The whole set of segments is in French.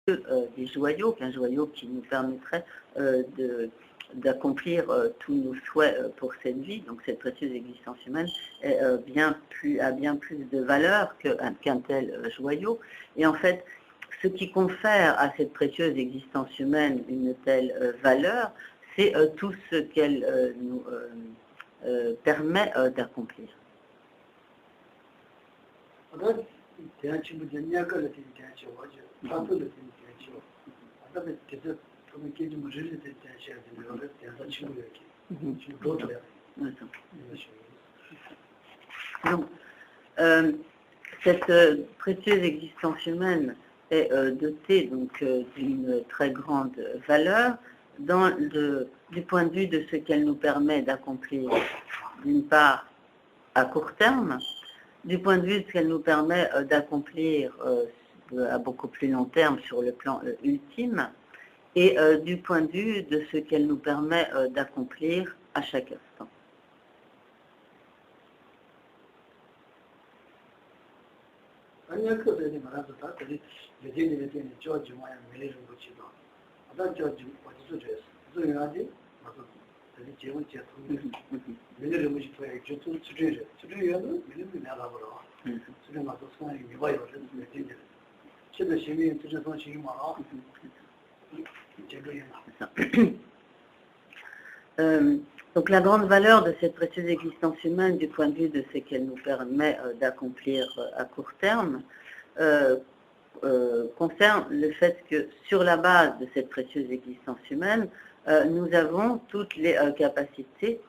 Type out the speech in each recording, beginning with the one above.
des joyaux, qu'un joyau qui nous permettrait d'accomplir tous nos souhaits pour cette vie. Donc cette précieuse existence humaine a bien plus de valeur qu'un tel joyau. Et en fait, ce qui confère à cette précieuse existence humaine une telle valeur, c'est tout ce qu'elle nous permet d'accomplir. Donc, cette précieuse existence humaine est dotée d'une très grande valeur du point de vue de ce qu'elle nous permet d'accomplir, d'une part à court terme, du point de vue de ce qu'elle nous permet d'accomplir à beaucoup plus long terme sur le plan ultime, et du point de vue de ce qu'elle nous permet d'accomplir à chaque instant. Donc la grande valeur de cette précieuse existence humaine du point de vue de ce qu'elle nous permet d'accomplir à court terme concerne le fait que sur la base de cette précieuse existence humaine, nous avons toutes les capacités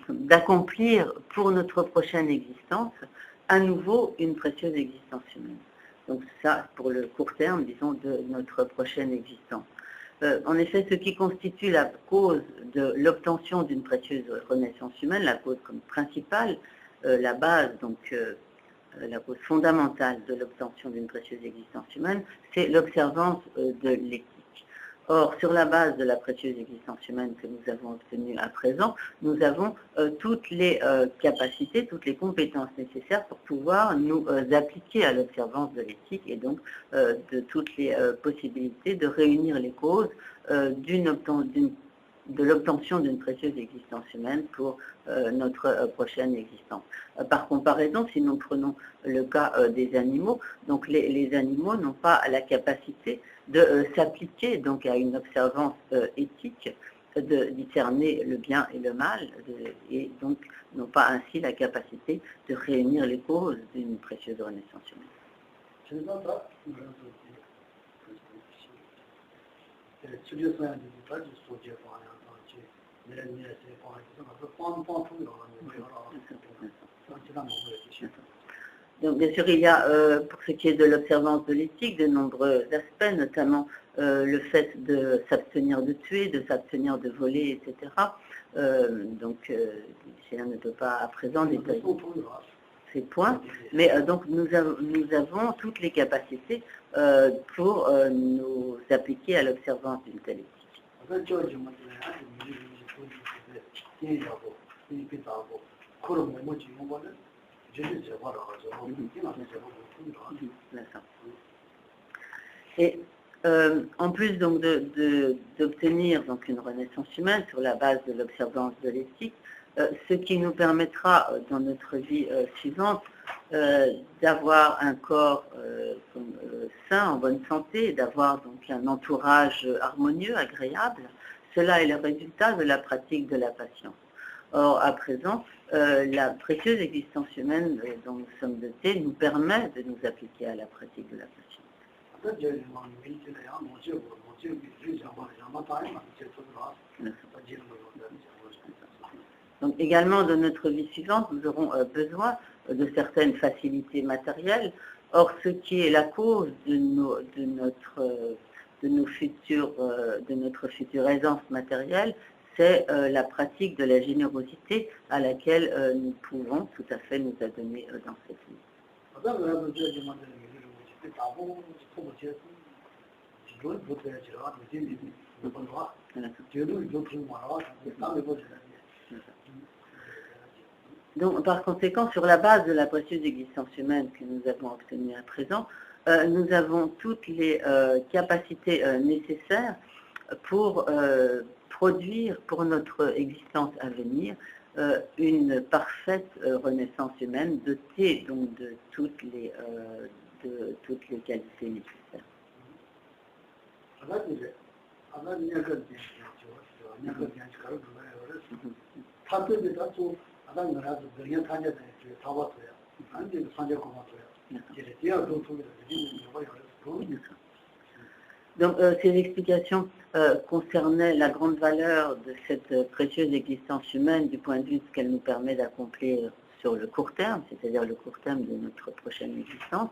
d'accomplir pour notre prochaine existence à nouveau une précieuse existence humaine. Donc ça, pour le court terme, disons, de notre prochaine existence. En effet, ce qui constitue la cause de l'obtention d'une précieuse renaissance humaine, la cause comme principale, la base, donc la cause fondamentale de l'obtention d'une précieuse existence humaine, c'est l'observance de l'éthique. Or, sur la base de la précieuse existence humaine que nous avons obtenue à présent, nous avons toutes les capacités, toutes les compétences nécessaires pour pouvoir nous appliquer à l'observance de l'éthique et donc de toutes les possibilités de réunir les causes de l'obtention d'une précieuse existence humaine pour notre prochaine existence. Par comparaison, si nous prenons le cas des animaux, donc les animaux n'ont pas la capacité de s'appliquer donc à une observance éthique, de discerner le bien et le mal, et donc n'ont pas ainsi la capacité de réunir les causes d'une précieuse renaissance humaine. Donc, bien sûr, il y a, pour ce qui est de l'observance de l'éthique, de nombreux aspects, notamment le fait de s'abstenir de tuer, de s'abstenir de voler, etc. Donc, cela ne peut pas à présent détailler ces points, mais donc nous avons toutes les capacités pour nous appliquer à l'observance d'une telle éthique. Et en plus donc d'obtenir donc une renaissance humaine sur la base de l'observance de l'éthique, ce qui nous permettra dans notre vie suivante d'avoir un corps sain, en bonne santé, d'avoir donc un entourage harmonieux, agréable. Cela est le résultat de la pratique de la patience. Or, à présent, la précieuse existence humaine dont nous sommes dotés nous permet de nous appliquer à la pratique de la patience. Donc, également, dans notre vie suivante, nous aurons besoin de certaines facilités matérielles. Or, ce qui est la cause de notre future aisance matérielle, c'est la pratique de la générosité à laquelle nous pouvons tout à fait nous adonner dans cette vie. Donc, par conséquent, sur la base de la précieuse existence humaine que nous avons obtenue à présent, nous avons toutes les capacités nécessaires pour produire pour notre existence à venir une parfaite renaissance humaine dotée donc de toutes les qualités nécessaires. Donc, ces explications concernaient la grande valeur de cette précieuse existence humaine du point de vue de ce qu'elle nous permet d'accomplir sur le court terme, c'est-à-dire le court terme de notre prochaine existence.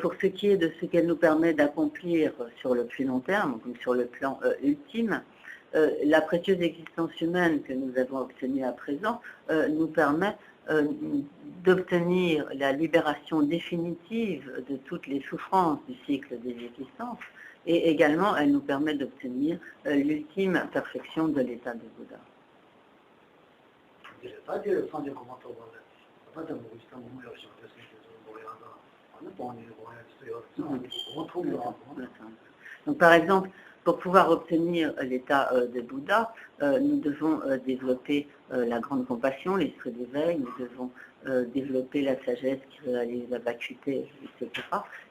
Pour ce qui est de ce qu'elle nous permet d'accomplir sur le plus long terme, comme sur le plan ultime, la précieuse existence humaine que nous avons obtenue à présent nous permet d'obtenir la libération définitive de toutes les souffrances du cycle des existences, et également elle nous permet d'obtenir l'ultime perfection de l'état de Bouddha. Donc, par exemple, pour pouvoir obtenir l'état de Bouddha, nous devons développer la grande compassion, l'esprit d'éveil, nous devons développer la sagesse qui réalise la vacuité, etc.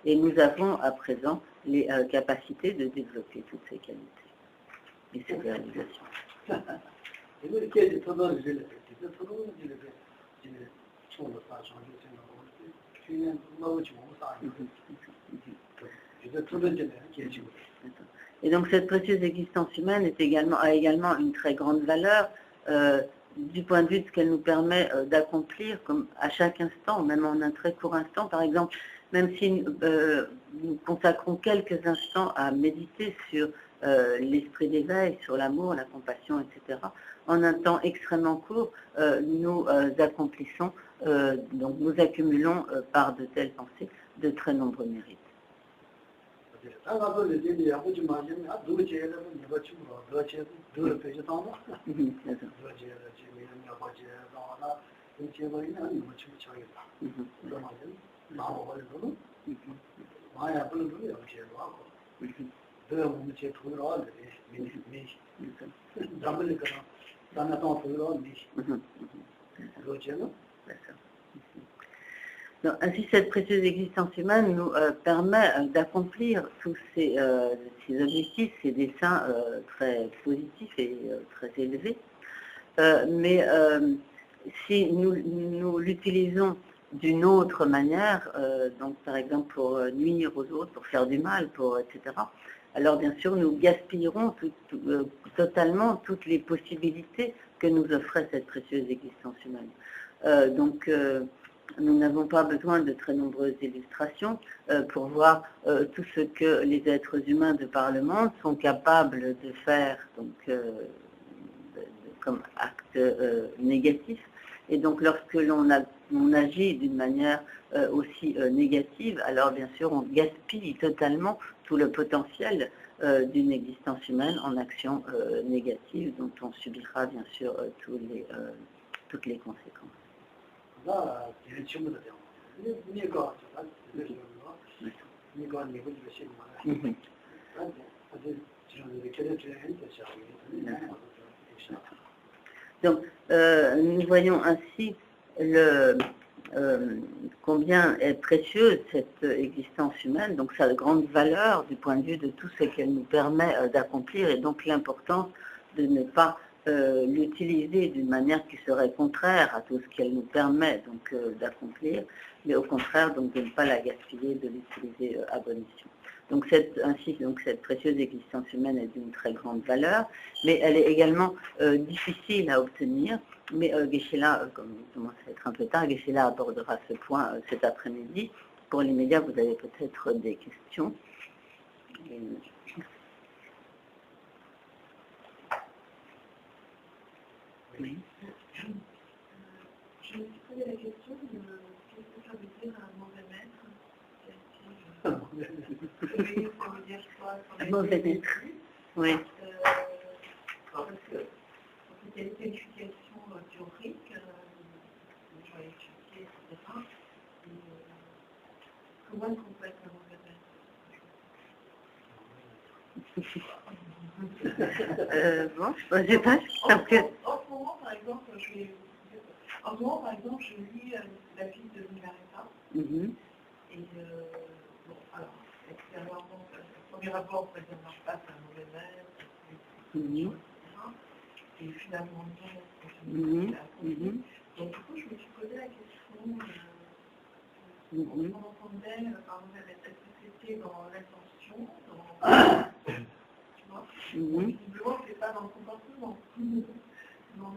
Et nous avons à présent les capacités de développer toutes ces qualités et ces réalisations. Et donc cette précieuse existence humaine a également une très grande valeur du point de vue de ce qu'elle nous permet d'accomplir comme à chaque instant, même en un très court instant, par exemple, même si nous consacrons quelques instants à méditer sur l'esprit d'éveil, sur l'amour, la compassion, etc., en un temps extrêmement court, nous accomplissons, donc nous accumulons par de telles pensées de très nombreux mérites. Donc, ainsi, cette précieuse existence humaine nous permet d'accomplir tous ces objectifs, ces desseins très positifs et très élevés. Mais si nous l'utilisons d'une autre manière, donc par exemple pour nuire aux autres, pour faire du mal, etc., alors bien sûr nous gaspillerons totalement toutes les possibilités que nous offrait cette précieuse existence humaine. Donc nous n'avons pas besoin de très nombreuses illustrations pour voir tout ce que les êtres humains de par le monde sont capables de faire donc, comme acte négatif. Et donc lorsque l'on agit d'une manière aussi négative, alors bien sûr on gaspille totalement tout le potentiel d'une existence humaine en action négative dont on subira bien sûr toutes les conséquences. Donc, nous voyons ainsi combien est précieuse cette existence humaine, donc sa grande valeur du point de vue de tout ce qu'elle nous permet d'accomplir, et donc l'importance de ne pas l'utiliser d'une manière qui serait contraire à tout ce qu'elle nous permet donc d'accomplir, mais au contraire donc de ne pas la gaspiller, de l'utiliser à bon escient. Donc cette précieuse existence humaine est d'une très grande valeur, mais elle est également difficile à obtenir. Mais Geshe-la, comme il commence à être un peu tard, Geshe-la abordera ce point cet après-midi. Pour l'immédiat, vous avez peut-être des questions. Oui. Je me suis posé la question de qu'est-ce que ça veut dire un mauvais maître? Ça veut dire quoi? Un mauvais maître. Oui. Parce que c'est une qualification théorique. Comment est-ce qu'on peut être un mauvais maître? Bon, je sais pas, parce que... En ce moment, par exemple, je lis La vie de Milaretta. Et bon, alors, extérieurement, le premier rapport, ça ne marche pas, c'est un mauvais maître, etc. Et finalement, non, donc du coup, je me suis posé la question, on entendait, par exemple, est-ce que c'était dans l'intention, tu vois, visiblement, c'est pas dans le comportement. Donc,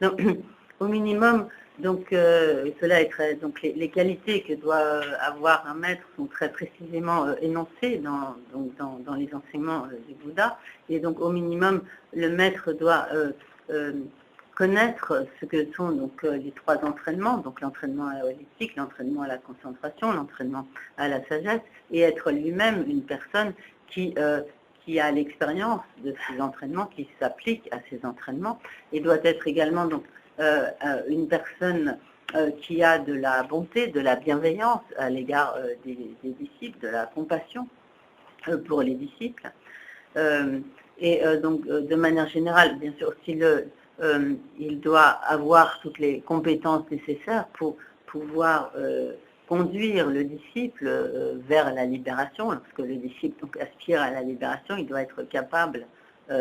Donc, au minimum, donc, cela est très, donc les qualités que doit avoir un maître sont très précisément énoncées dans les enseignements du Bouddha. Et donc, au minimum, le maître doit connaître ce que sont donc les trois entraînements, donc l'entraînement à holistique, l'entraînement à la concentration, l'entraînement à la sagesse, et être lui-même une personne qui a l'expérience de ces entraînements, qui s'applique à ces entraînements, et doit être également donc une personne qui a de la bonté, de la bienveillance à l'égard des disciples, de la compassion pour les disciples. Donc, de manière générale, bien sûr, il doit avoir toutes les compétences nécessaires pour pouvoir conduire le disciple vers la libération. Lorsque le disciple donc, aspire à la libération, il doit être capable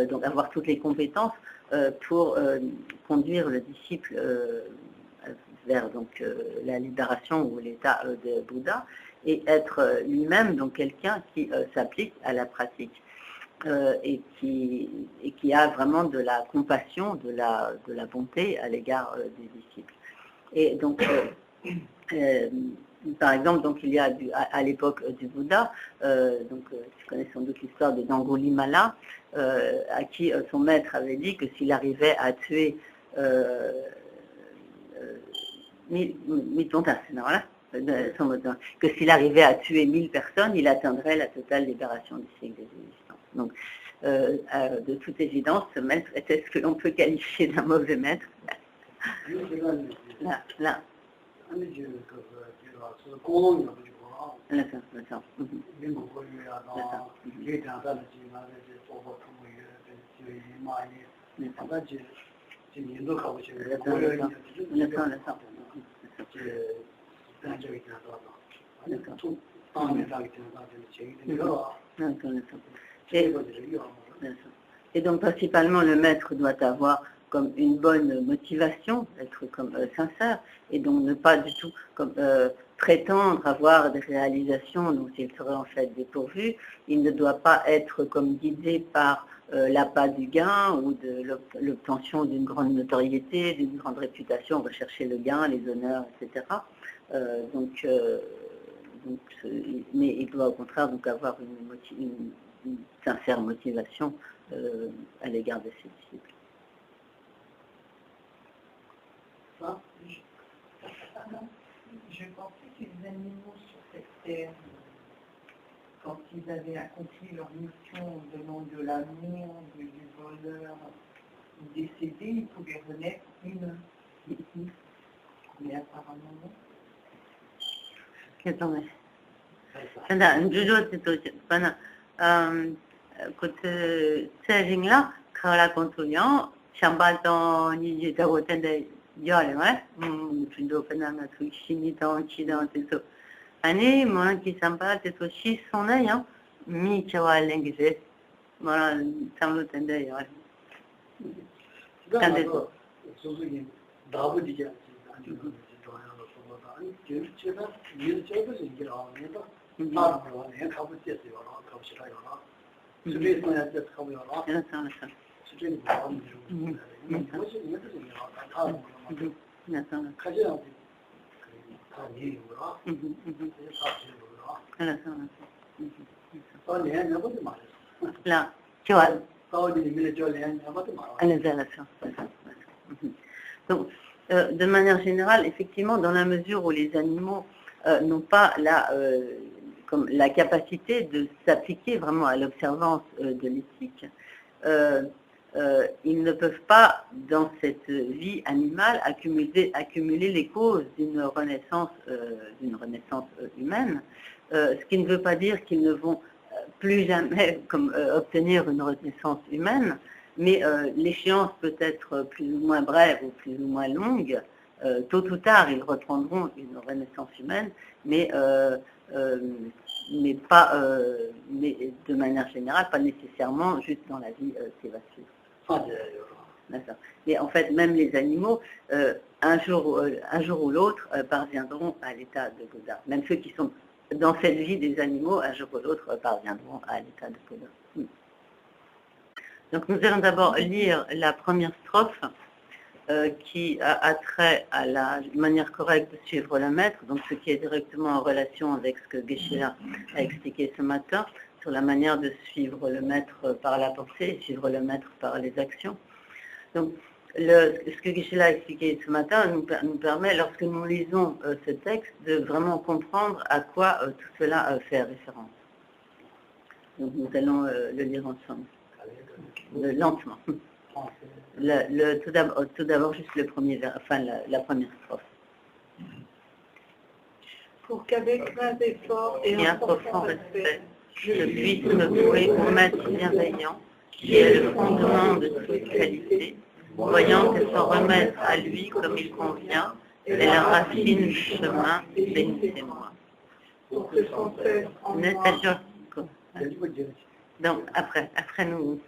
donc avoir toutes les compétences pour conduire le disciple vers donc, la libération ou l'état de Bouddha, et être lui-même donc quelqu'un qui s'applique à la pratique et qui a vraiment de la compassion, de la bonté à l'égard des disciples. Et donc, par exemple, donc, il y a à l'époque du Bouddha, donc, tu connais sans doute l'histoire de Angulimala, à qui son maître avait dit que s'il arrivait à tuer que s'il arrivait à tuer 1000 personnes, il atteindrait la totale libération du cycle des existences. Donc, de toute évidence, ce maître était ce que l'on peut qualifier d'un mauvais maître. Là. Et donc, principalement, le maître doit avoir comme une bonne motivation, être comme sincère, et donc ne pas du tout comme prétendre avoir des réalisations dont il serait en fait dépourvu. Il ne doit pas être comme guidé par l'appât du gain ou de l'obtention d'une grande notoriété, d'une grande réputation, rechercher le gain, les honneurs, etc. Mais il doit au contraire donc avoir une sincère motivation à l'égard de ses disciples. Je pensais que les animaux sur cette terre, quand ils avaient accompli leur mission au nom de l'amour, du voleur décédé, ils pouvaient renaître humains. Mais apparemment non. Qu'est-ce que 아니 뭐는 기삼바한테 또 시선해요. 미쳐와 랭기세 뭐는 잠을 텐데요. 근데 소소기 나부디게 아주 좋아하는 소모다. 아니 제가 일 제대로 얘기를 안 해도 나도 내가 가보겠어요. 가보시라요. 수비선에 때 가보요. 그렇죠. 수비는 마음 들고. 무엇이 이것도 있냐. 다 그렇죠. 가지라고 다 얘기하고요. 그렇죠. 또 내가 내보지 말았어. لا 좋아. Donc, de manière générale, effectivement, dans la mesure où les animaux n'ont pas comme la capacité de s'appliquer vraiment à l'observance de l'éthique, ils ne peuvent pas, dans cette vie animale, accumuler les causes d'une renaissance humaine, ce qui ne veut pas dire qu'ils ne vont plus jamais obtenir une renaissance humaine, mais l'échéance peut être plus ou moins brève ou plus ou moins longue. Tôt ou tard, ils reprendront une renaissance humaine, mais de manière générale, pas nécessairement juste dans la vie qui va suivre. Et en fait, même les animaux, un jour ou l'autre, parviendront à l'état de Bouddha. Même ceux qui sont dans cette vie des animaux, un jour ou l'autre, parviendront à l'état de Bouddha. Donc nous allons d'abord lire la première strophe qui a trait à la manière correcte de suivre le maître, donc ce qui est directement en relation avec ce que Geshe-la a expliqué ce matin, sur la manière de suivre le maître par la pensée et suivre le maître par les actions. Donc, ce que Geshe-la a expliqué ce matin nous permet, lorsque nous lisons ce texte, de vraiment comprendre à quoi tout cela fait référence. Donc nous allons le lire ensemble, lentement. Tout d'abord juste le premier vers, enfin la première strophe. Pour qu'avec mains d'effort et un profond respect, je puisse me vouer au maître bienveillant, qui est le fondement de toute qualité, voyant que son remettre à lui comme il convient est la racine du chemin, bénissez-moi. Pour que son cesse en moi. Donc, après nous.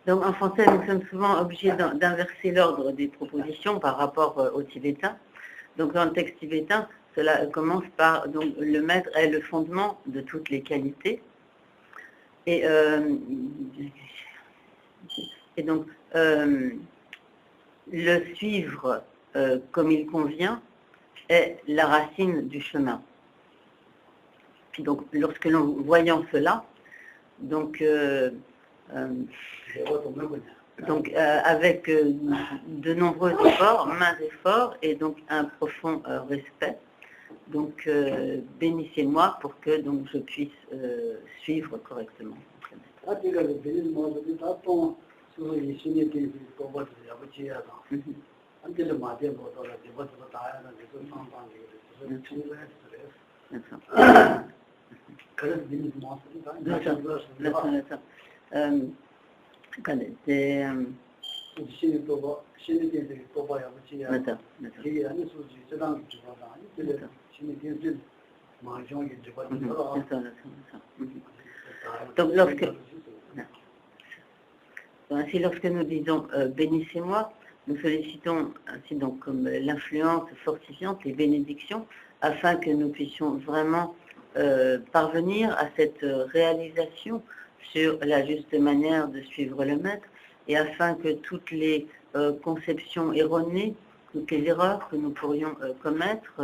Donc en français, nous sommes souvent obligés d'inverser l'ordre des propositions par rapport au tibétain. Donc dans le texte tibétain, cela commence par donc, le maître est le fondement de toutes les qualités. Et donc le suivre comme il convient est la racine du chemin. Puis donc lorsque nous voyons cela, donc avec de nombreux efforts, maints efforts, et donc un profond respect. Donc, bénissez-moi pour que donc, je puisse suivre correctement. Donc lorsque nous disons bénissez-moi, nous sollicitons ainsi donc comme l'influence fortifiante, les bénédictions, afin que nous puissions vraiment parvenir à cette réalisation sur la juste manière de suivre le maître, et afin que toutes les conceptions erronées, toutes les erreurs que nous pourrions commettre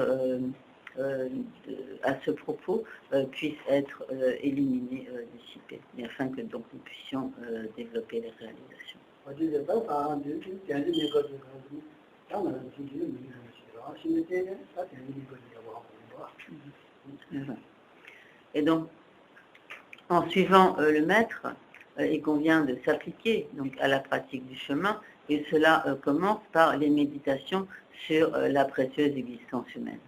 à ce propos puissent être éliminées, dissipées, et afin que donc nous puissions développer les réalisations. Et donc, en suivant le maître, il convient de s'appliquer donc à la pratique du chemin, et cela commence par les méditations sur la précieuse existence humaine.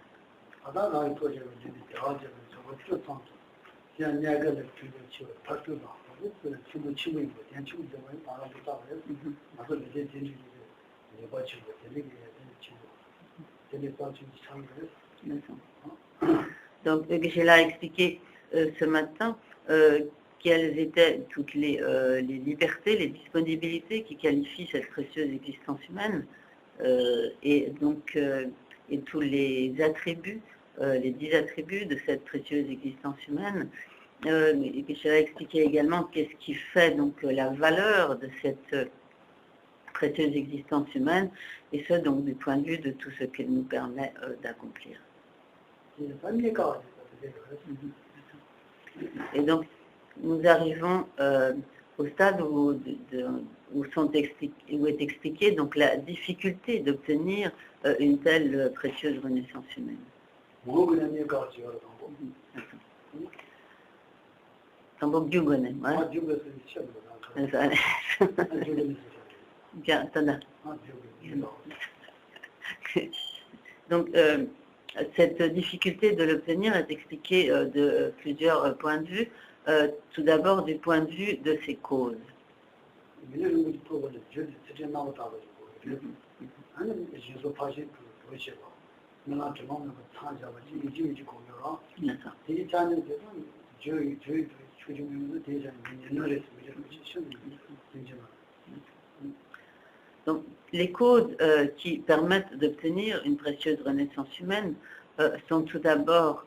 Donc, je l'ai expliqué ce matin quelles étaient toutes les libertés, les disponibilités qui qualifient cette précieuse existence humaine, et tous les attributs, les 10 attributs de cette précieuse existence humaine. Je l'ai expliqué également qu'est-ce qui fait donc la valeur de cette précieuse existence humaine, et ce donc du point de vue de tout ce qu'elle nous permet d'accomplir. Et donc, nous arrivons au stade où est expliquée donc la difficulté d'obtenir une telle précieuse renaissance humaine. Donc, cette difficulté de l'obtenir est expliquée de plusieurs points de vue. Tout d'abord, du point de vue de ses causes. Donc, les causes qui permettent d'obtenir une précieuse renaissance humaine sont tout d'abord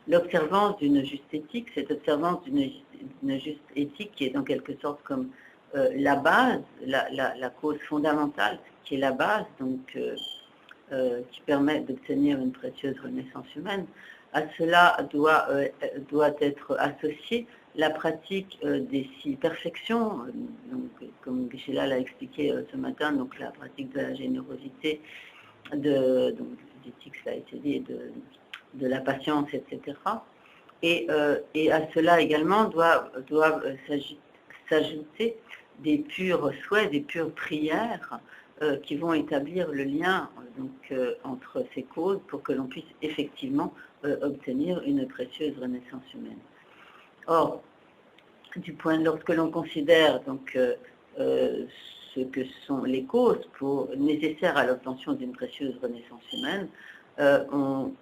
l'observance d'une juste éthique, cette observance d'une juste éthique qui est en quelque sorte comme la base, la cause fondamentale, qui est la base, donc qui permet d'obtenir une précieuse renaissance humaine. À cela doit être associée la pratique des 6 perfections, donc, comme Geshe-la l'a expliqué ce matin, donc la pratique de la générosité, d'éthique, ça a été dit, de la patience, etc. Et à cela également doivent s'ajouter des purs souhaits, des pures prières qui vont établir le lien entre ces causes pour que l'on puisse effectivement obtenir une précieuse renaissance humaine. Or, lorsque l'on considère donc ce que sont les causes nécessaires à l'obtention d'une précieuse renaissance humaine, on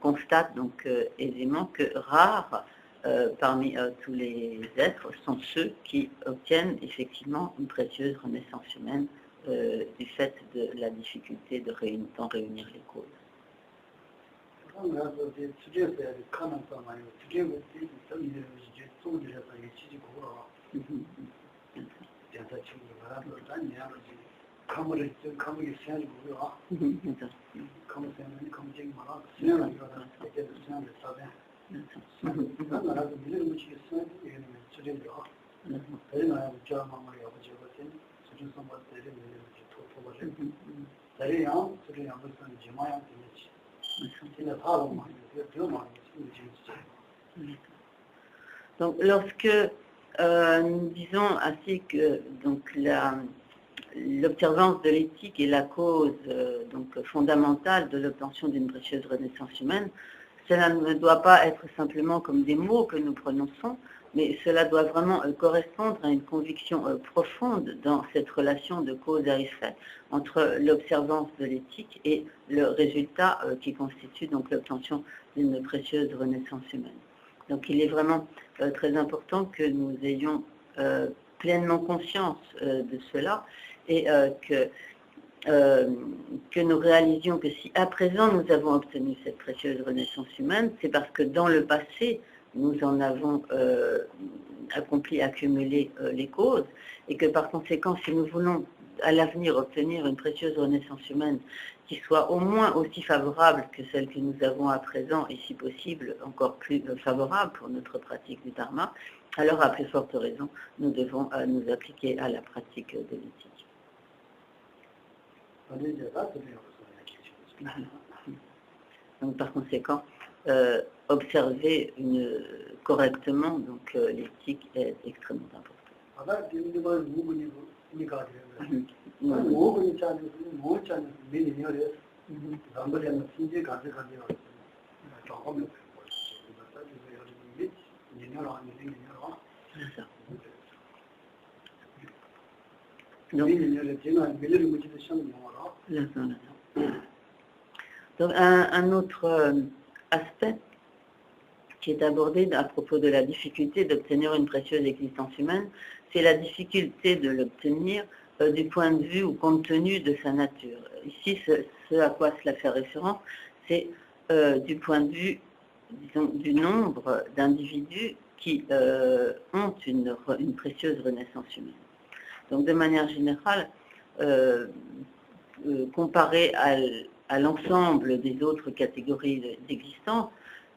constate donc aisément que rares parmi tous les êtres sont ceux qui obtiennent effectivement une précieuse renaissance humaine du fait de la difficulté d'en réunir les causes. Donc, lorsque nous disons ainsi que l'observance de l'éthique est la cause fondamentale de l'obtention d'une précieuse renaissance humaine, cela ne doit pas être simplement comme des mots que nous prononçons, mais cela doit vraiment correspondre à une conviction profonde dans cette relation de cause à effet entre l'observance de l'éthique et le résultat qui constitue donc l'obtention d'une précieuse renaissance humaine. Donc il est vraiment très important que nous ayons pleinement conscience de cela et que nous réalisions que si à présent nous avons obtenu cette précieuse renaissance humaine, c'est parce que dans le passé, nous en avons accumulé les causes, et que par conséquent, si nous voulons à l'avenir obtenir une précieuse renaissance humaine qui soit au moins aussi favorable que celle que nous avons à présent, et si possible encore plus favorable pour notre pratique du Dharma, alors à plus forte raison, nous devons nous appliquer à la pratique de l'éthique. Donc par conséquent, observer correctement, donc l'éthique est extrêmement importante. Donc un autre aspect qui est abordé à propos de la difficulté d'obtenir une précieuse existence humaine, c'est la difficulté de l'obtenir du point de vue ou compte tenu de sa nature. Ici, ce à quoi cela fait référence, c'est du point de vue, disons, du nombre d'individus qui ont une précieuse renaissance humaine. Donc, de manière générale, comparé à l'ensemble des autres catégories d'existence,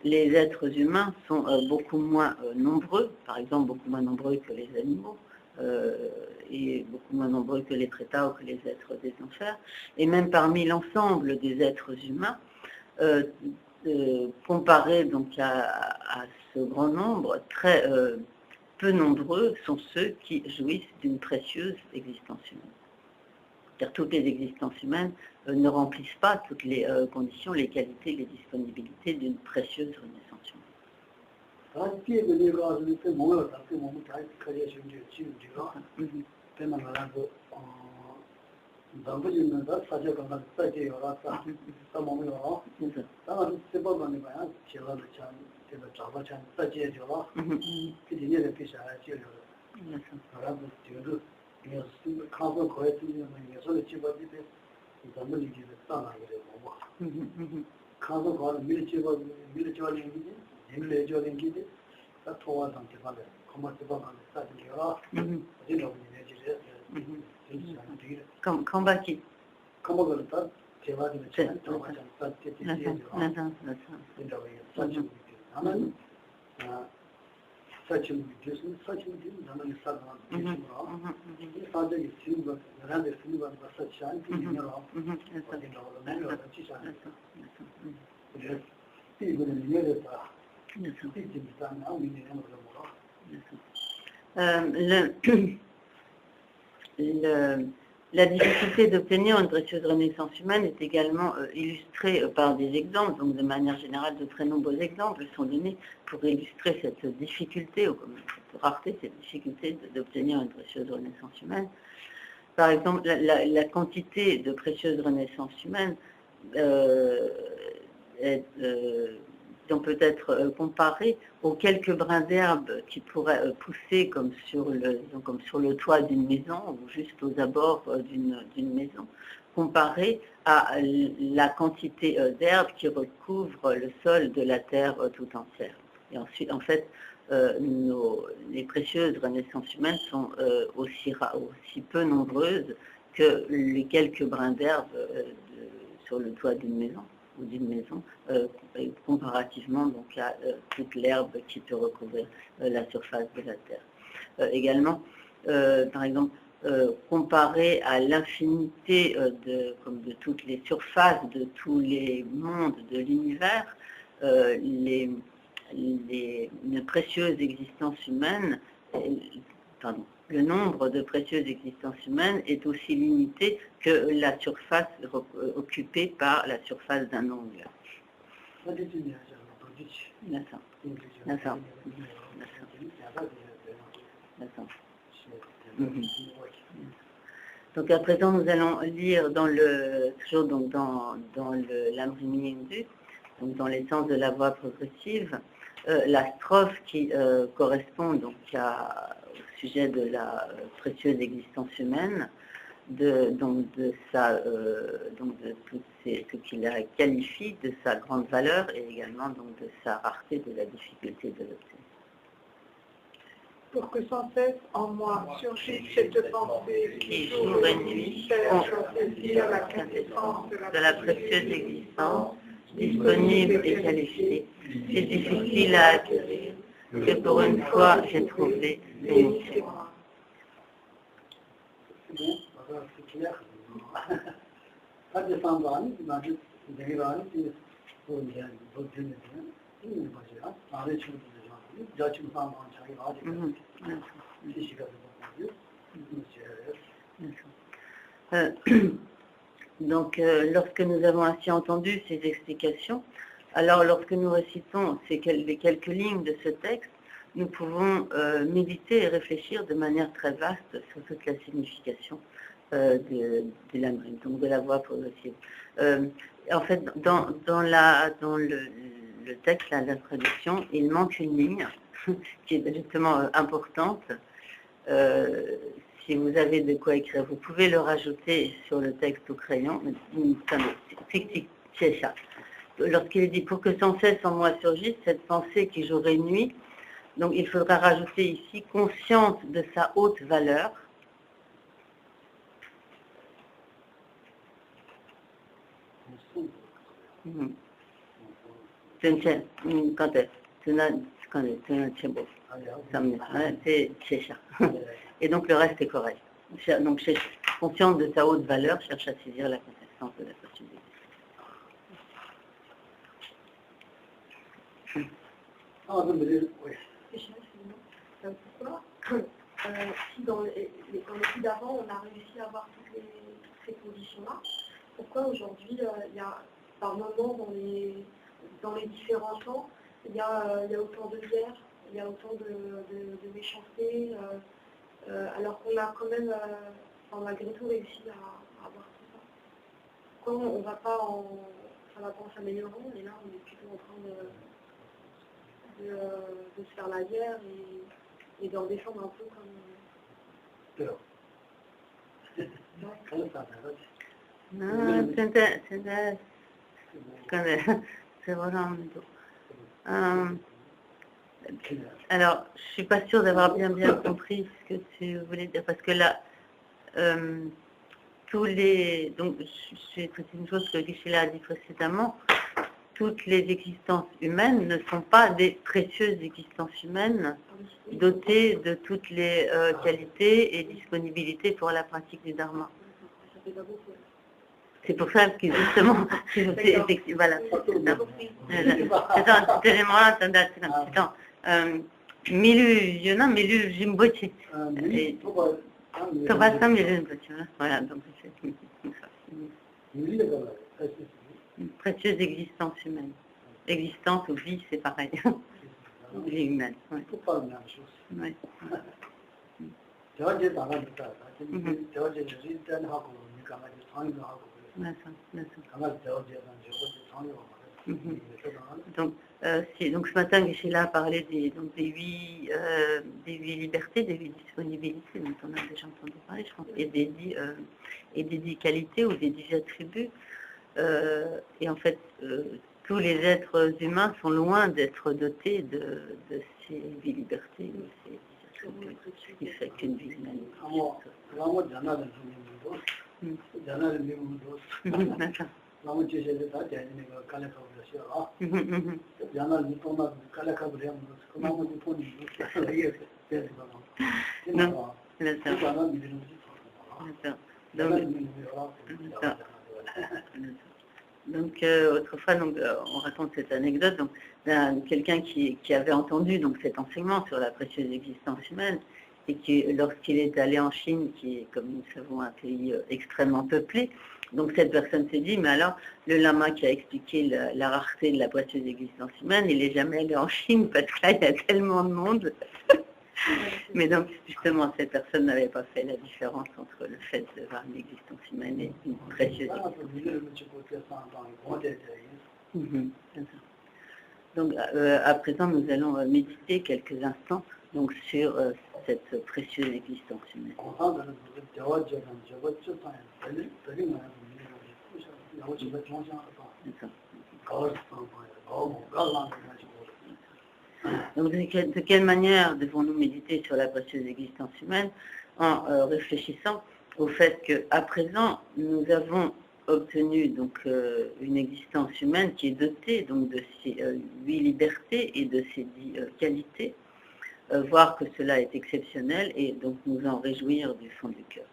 les êtres humains sont beaucoup moins nombreux, par exemple beaucoup moins nombreux que les animaux, et beaucoup moins nombreux que les prétats ou que les êtres des enfers, et même parmi l'ensemble des êtres humains, comparé donc à ce grand nombre, très peu nombreux sont ceux qui jouissent d'une précieuse existence humaine. C'est-à-dire toutes les existences humaines ne remplissent pas toutes les conditions, les qualités, les disponibilités d'une précieuse renaissance humaine. Kambaki. La difficulté d'obtenir une précieuse renaissance humaine est également illustrée par des exemples, donc de manière générale de très nombreux exemples sont donnés pour illustrer cette difficulté, ou comme cette rareté, cette difficulté d'obtenir une précieuse renaissance humaine. Par exemple, la quantité de précieuses renaissances humaines peut être comparée aux quelques brins d'herbe qui pourraient pousser comme sur le toit d'une maison ou juste aux abords d'une maison, comparée à la quantité d'herbe qui recouvre le sol de la terre tout entière. Et ensuite, en fait, les précieuses renaissances humaines sont aussi peu nombreuses que les quelques brins d'herbe sur le toit d'une maison ou d'une maison, comparativement donc à toute l'herbe qui peut recouvrir la surface de la terre. Également, par exemple, comparé à l'infinité de toutes les surfaces de tous les mondes de l'univers, le nombre de précieuses existences humaines est aussi limité que la surface occupée par la surface d'un ongle. Donc à présent, nous allons lire toujours dans l'Amrimi Hindu, donc dans l'essence de la voie progressive, la strophe qui correspond donc au sujet de la précieuse existence humaine, de tout ce qu'il a qualifié de sa grande valeur et également donc de sa rareté, de la difficulté de l'obtenir. Pour que sans cesse en moi surgisse cette pensée qui jour et nuit saisir la quintessence de la précieuse existence, disponible et qualifiée, c'est difficile à acquérir, que pour une fois j'ai trouvé bénéfice. Donc, lorsque nous avons ainsi entendu ces explications, alors lorsque nous récitons les quelques lignes de ce texte, nous pouvons méditer et réfléchir de manière très vaste sur toute la signification de l'Amrim, donc de la voie progressive. En fait, dans le texte, la traduction, il manque une ligne qui est justement importante. Si vous avez de quoi écrire, vous pouvez le rajouter sur le texte au crayon. Lorsqu'il dit « pour que sans cesse en moi surgisse cette pensée qui jour et nuit », donc il faudra rajouter ici « consciente de sa haute valeur ». C'est ça. Et donc le reste est correct. Donc consciente de sa haute valeur, cherche à saisir la connaissance de la possibilité. Pourquoi si dans les études d'avant, on a réussi à avoir toutes ces conditions-là, pourquoi aujourd'hui, il y a par moment dans les différents champs, il y a autant de guerre, il y a autant de méchanceté, alors qu'on a quand même, malgré tout, réussi à avoir tout ça. Pourquoi on ne va pas ça va pas en s'améliorant, mais là, on est plutôt en train de se faire la guerre et d'en défendre un peu comme... C'est vraiment... Alors, je ne suis pas sûre d'avoir bien compris ce que tu voulais dire, parce que là, donc, c'est une chose que Geshe-la a dit précédemment, toutes les existences humaines ne sont pas des précieuses existences humaines dotées de toutes les qualités et disponibilités pour la pratique du Dharma. C'est pour ça que justement, voilà. Cet élément-là, Milu Jimbochi. Voilà, donc c'est une précieuse existence humaine. Existence ou vie, c'est pareil. Vie humaine. Ouais. Ouais. Donc ce matin, Geshe-la a parlé des 8 libertés, des 8 disponibilités dont on a déjà entendu parler, je pense, et des 10 qualités ou des 10 attributs. Et en fait, tous les êtres humains sont loin d'être dotés de ces 8 libertés, ou ces 10 attributs, qui fait qu'une vie humaine. Donc, autrefois, on raconte cette anecdote. Donc, quelqu'un qui avait entendu donc cet enseignement sur la précieuse existence humaine, et qui, lorsqu'il est allé en Chine, qui est, comme nous le savons, un pays extrêmement peuplé, donc cette personne s'est dit, mais alors, le lama qui a expliqué la rareté de la précieuse existence humaine, il n'est jamais allé en Chine, parce que là, il y a tellement de monde. Mais donc, justement, cette personne n'avait pas fait la différence entre le fait d'avoir une existence humaine et une précieuse existence. Donc, à présent, nous allons méditer quelques instants donc, sur cette précieuse existence humaine. Donc, de quelle manière devons-nous méditer sur la précieuse existence humaine? En réfléchissant au fait qu'à présent, nous avons obtenu donc, une existence humaine qui est dotée donc, de ces 8 libertés et de ces 10 qualités, voir que cela est exceptionnel et donc nous en réjouir du fond du cœur.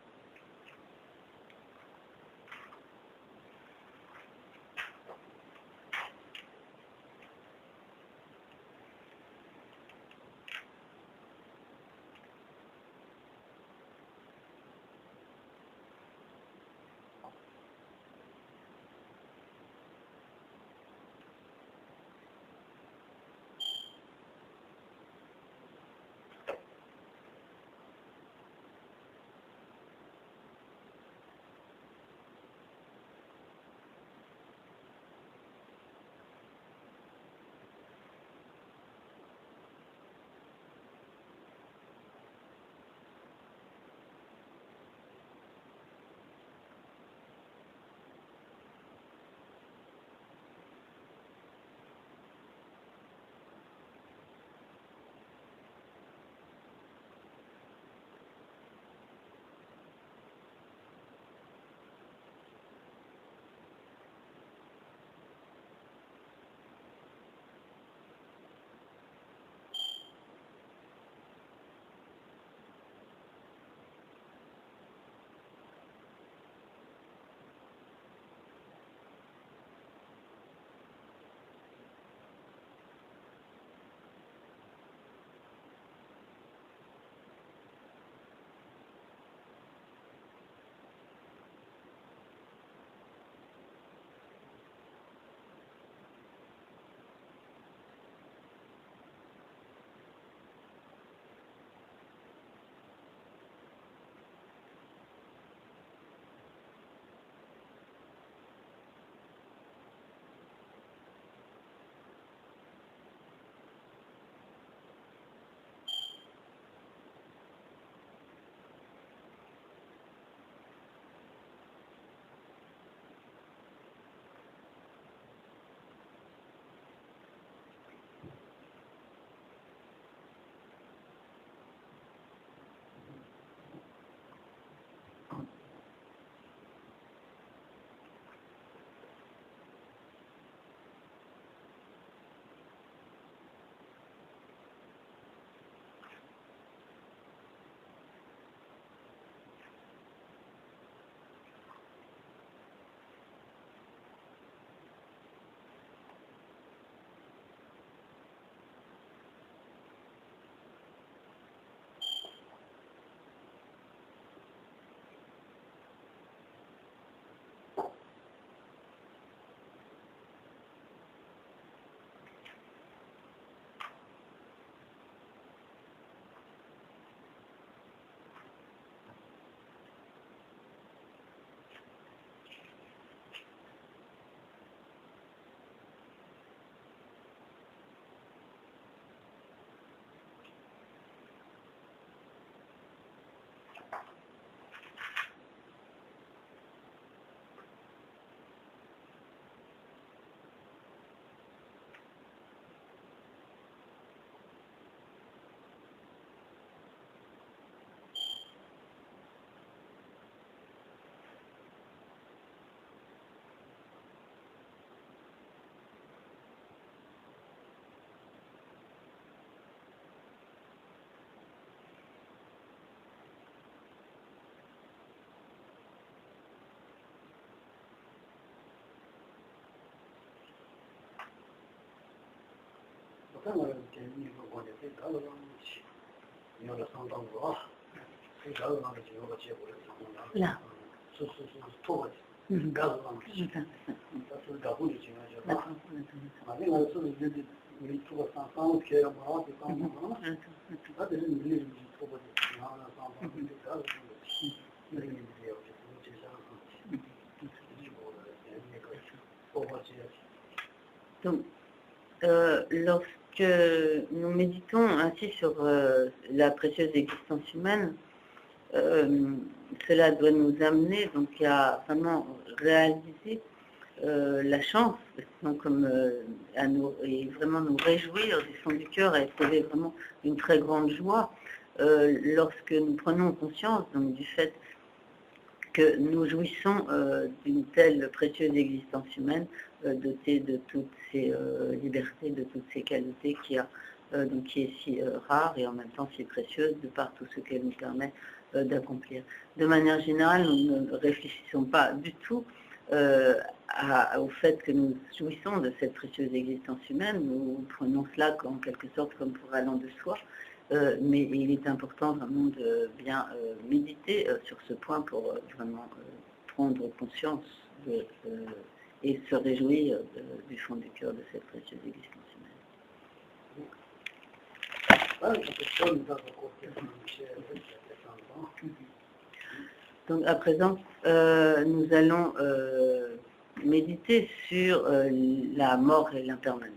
Là. Donc, lorsque nous méditons ainsi sur la précieuse existence humaine, cela doit nous amener donc à vraiment réaliser la chance, donc, et vraiment nous réjouir du fond du cœur et éprouver vraiment une très grande joie lorsque nous prenons conscience donc, du fait que nous jouissons d'une telle précieuse existence humaine dotée de toutes ces libertés, de toutes ces qualités donc, qui est si rare et en même temps si précieuse de par tout ce qu'elle nous permet d'accomplir. De manière générale, nous ne réfléchissons pas du tout au fait que nous jouissons de cette précieuse existence humaine. Nous prenons cela en quelque sorte comme pour allant de soi, mais il est important vraiment de bien méditer sur ce point pour vraiment prendre conscience et se réjouir du fond du cœur de cette précieuse existence humaine. Donc à présent, nous allons méditer sur la mort et l'impermanence.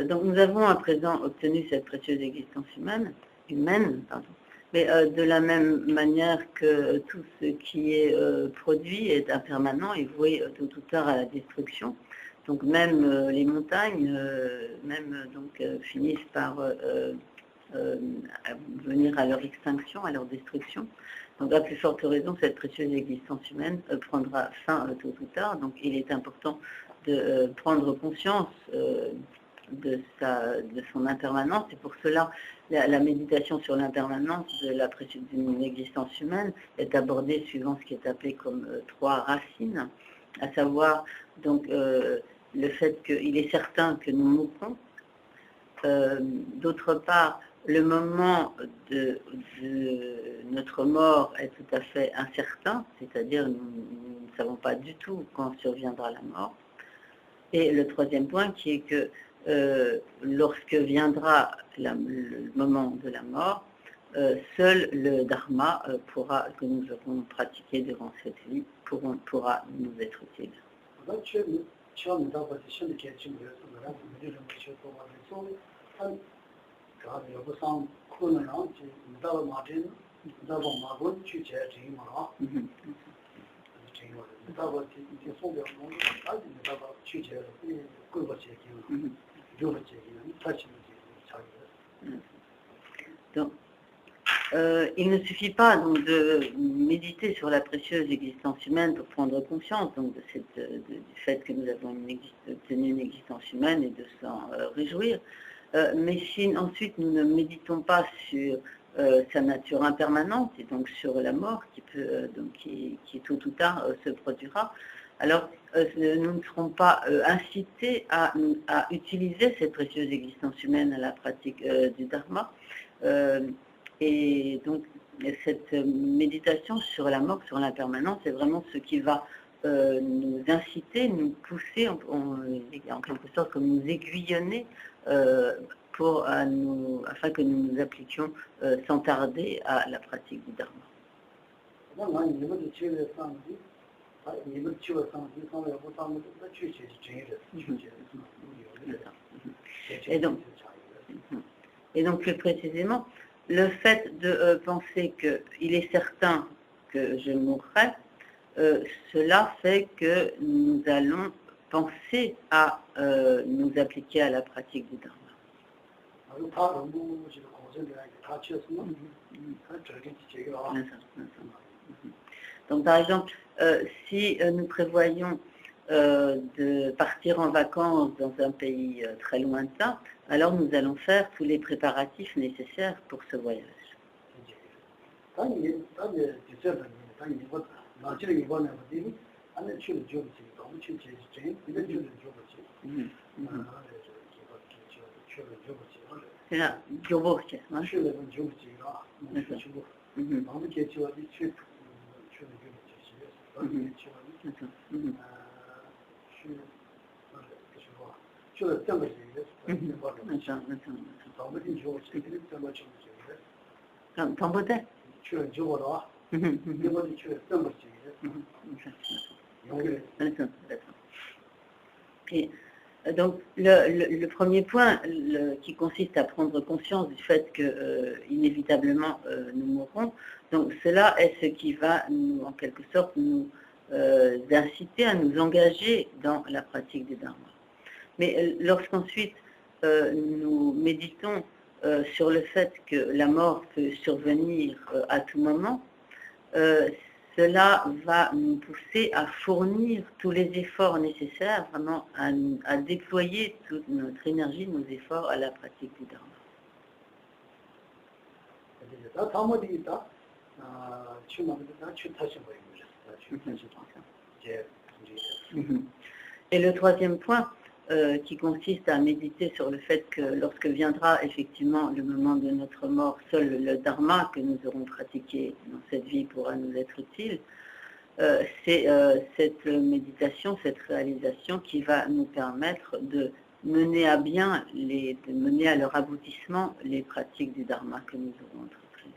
Donc nous avons à présent obtenu cette précieuse existence humaine, mais de la même manière que tout ce qui est produit est impermanent et voué tôt ou tard à la destruction. Donc même les montagnes, finissent par venir à leur extinction, à leur destruction. Donc à plus forte raison, cette précieuse existence humaine prendra fin tôt ou tard. Donc il est important de prendre conscience de son impermanence. Et pour cela, la méditation sur l'impermanence d'une existence humaine est abordée suivant ce qui est appelé comme trois racines, à savoir donc le fait qu'il est certain que nous mourrons. D'autre part, le moment de notre mort est tout à fait incertain, c'est-à-dire nous ne savons pas du tout quand surviendra la mort. Et le troisième point qui est que lorsque viendra le moment de la mort, seul le dharma que nous aurons pratiqué durant cette vie pourra nous être utile. Donc, il ne suffit pas donc, de méditer sur la précieuse existence humaine pour prendre conscience donc, du fait que nous avons obtenu une existence humaine et de s'en réjouir. Mais si ensuite nous ne méditons pas sur sa nature impermanente et donc sur la mort qui tôt ou tard se produira, alors nous ne serons pas incités à utiliser cette précieuse existence humaine à la pratique du dharma. Et donc cette méditation sur la mort, sur l'impermanence, c'est vraiment ce qui va nous inciter, nous pousser, en quelque sorte, comme nous aiguillonner afin que nous nous appliquions sans tarder à la pratique du Dharma. Et donc plus précisément, le fait de penser qu'il est certain que je mourrai, cela fait que nous allons penser à nous appliquer à la pratique du Dharma. Donc par exemple, si nous prévoyons de partir en vacances dans un pays très lointain, alors nous allons faire tous les préparatifs nécessaires pour ce voyage. C'est là, Gyoboche, hein? Et donc le premier point qui consiste à prendre conscience du fait que inévitablement nous mourrons, donc cela est ce qui va nous, en quelque sorte nous inciter à nous engager dans la pratique du Dharma. Mais lorsqu'ensuite nous méditons sur le fait que la mort peut survenir à tout moment, cela va nous pousser à fournir tous les efforts nécessaires, vraiment à déployer toute notre énergie, nos efforts à la pratique du Dharma. Et le troisième point, qui consiste à méditer sur le fait que lorsque viendra effectivement le moment de notre mort, seul le Dharma que nous aurons pratiqué dans cette vie pourra nous être utile, c'est cette méditation, cette réalisation qui va nous permettre de mener à bien, de mener à leur aboutissement les pratiques du Dharma que nous aurons entreprises.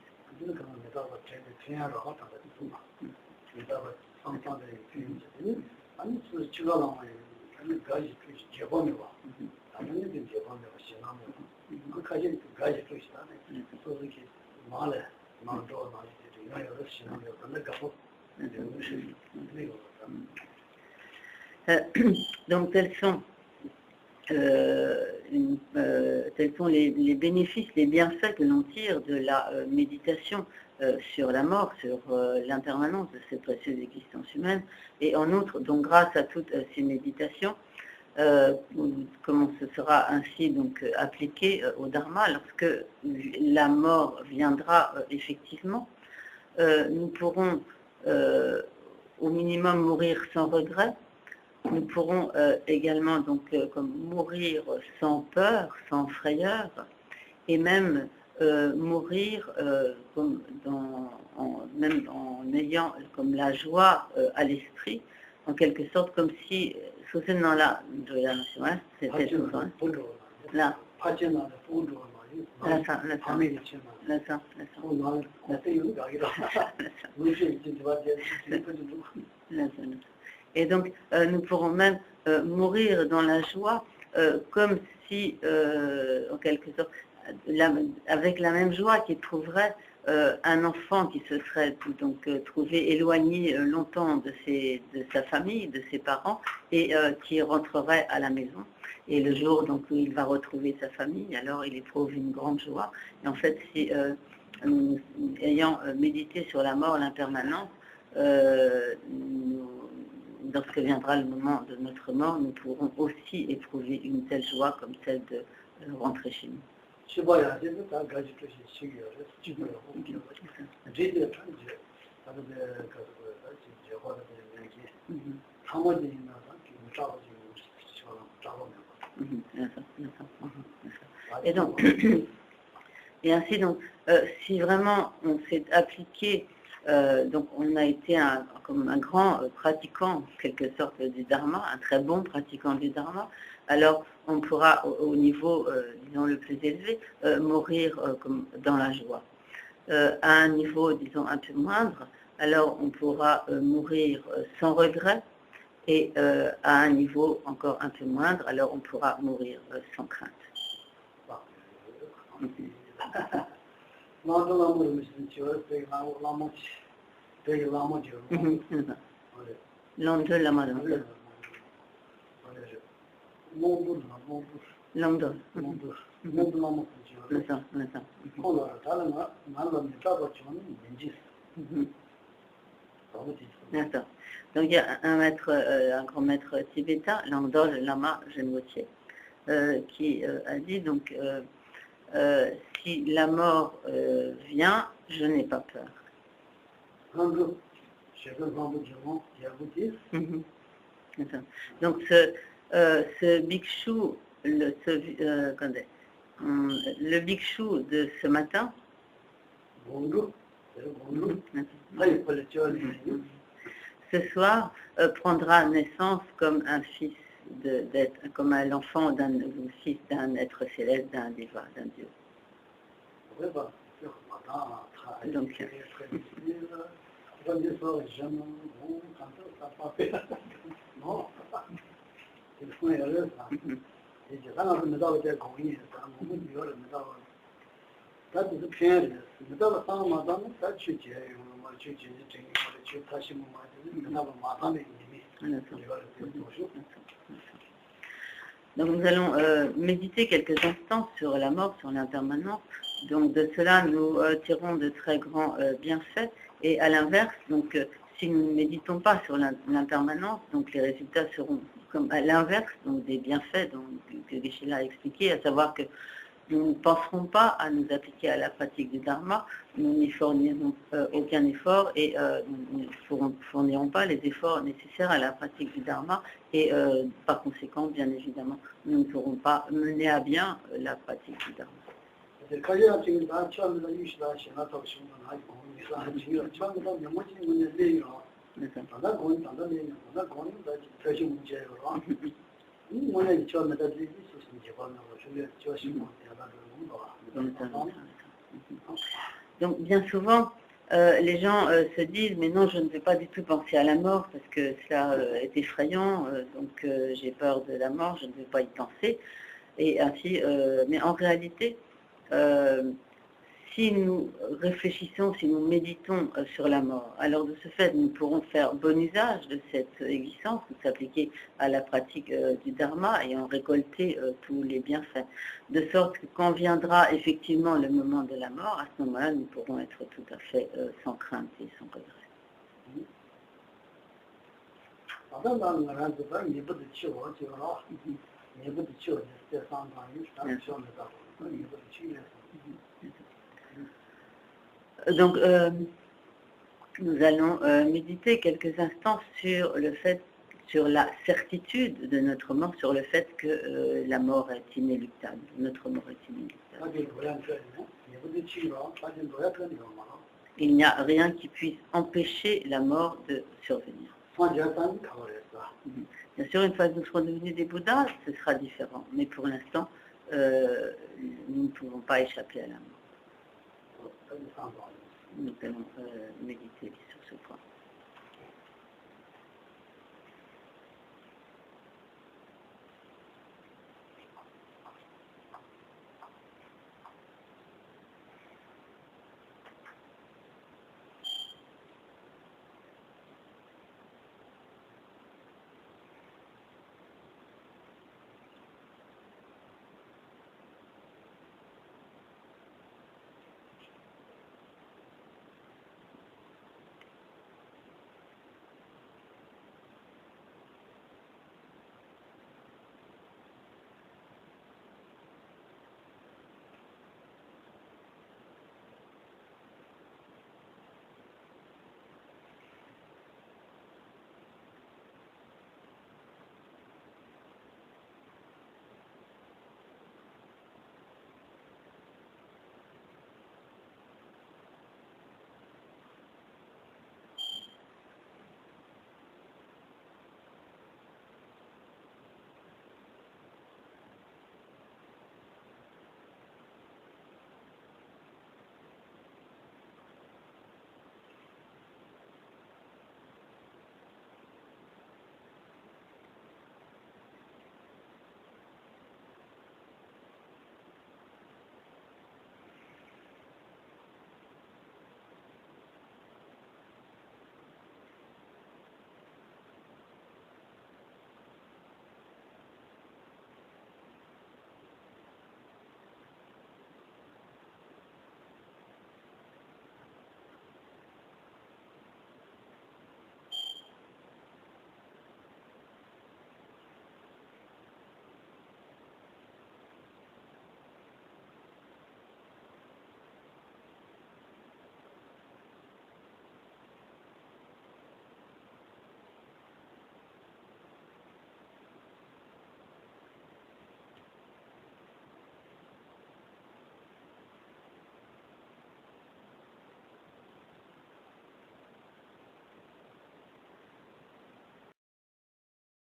Donc tels sont les bénéfices, les bienfaits que l'on tire de la méditation sur la mort, sur l'impermanence de cette précieuse existence humaine. Et en outre, donc grâce à toutes ces méditations, comment ce sera ainsi donc appliqué au Dharma, lorsque la mort viendra effectivement, nous pourrons au minimum mourir sans regret. Nous pourrons également donc comme mourir sans peur, sans frayeur, et même mourir même en ayant comme la joie à l'esprit, en quelque sorte comme si là, et donc, nous pourrons même mourir dans la joie, comme si, en quelque sorte, avec la même joie qu'éprouverait un enfant qui se serait donc trouvé éloigné longtemps de sa famille, de ses parents, et qui rentrerait à la maison. Et le jour donc, où il va retrouver sa famille, alors il éprouve une grande joie. Et en fait, si, ayant médité sur la mort, l'impermanence, lorsque viendra le moment de notre mort, nous pourrons aussi éprouver une telle joie comme celle de rentrer chez nous. Et ainsi, donc, si vraiment on s'est appliqué, donc on a été comme un grand pratiquant, en quelque sorte, du Dharma, un très bon pratiquant du Dharma, alors on pourra, au niveau, disons, le plus élevé, mourir comme dans la joie. À un niveau, disons, un peu moindre, alors on pourra mourir sans regret, et à un niveau encore un peu moindre, alors on pourra mourir sans crainte. L'ondre lama. L'ondre. D'accord. Donc il y a un grand maître tibétain, Langdor Lama Genwoche, qui a dit donc si la mort vient, je n'ai pas peur. Donc ce bhikshu, le bhikshu de ce matin, ce soir prendra naissance comme un fils comme l'enfant d'un fils d'un être céleste, d'un diva, d'un dieu. Donc, donc nous allons méditer quelques instants sur la mort, sur l'impermanence. Donc de cela, nous tirons de très grands bienfaits. Et à l'inverse, donc si nous ne méditons pas sur l'impermanence, donc les résultats seront comme à l'inverse, donc des bienfaits que Geshe-la a expliqué, à savoir que nous ne penserons pas à nous appliquer à la pratique du Dharma, nous n'y fournirons aucun effort et nous ne fournirons pas les efforts nécessaires à la pratique du Dharma et par conséquent, bien évidemment, nous ne pourrons pas mener à bien la pratique du Dharma. Donc bien souvent, les gens se disent mais non, je ne vais pas du tout penser à la mort parce que cela est effrayant, donc j'ai peur de la mort, je ne vais pas y penser. Et ainsi, mais en réalité, si nous réfléchissons, si nous méditons sur la mort, alors de ce fait, nous pourrons faire bon usage de cette existence, nous s'appliquer à la pratique du Dharma et en récolter tous les bienfaits, de sorte que quand viendra effectivement le moment de la mort, à ce moment-là, nous pourrons être tout à fait sans crainte et sans regret. Donc, nous allons méditer quelques instants sur le fait, sur la certitude de notre mort, sur le fait que la mort est inéluctable, notre mort est inéluctable. Il n'y a rien qui puisse empêcher la mort de survenir. Bien sûr, une fois que nous serons devenus des Bouddhas, ce sera différent, mais pour l'instant, nous ne pouvons pas échapper à la mort. Nous allons méditer sur ce point.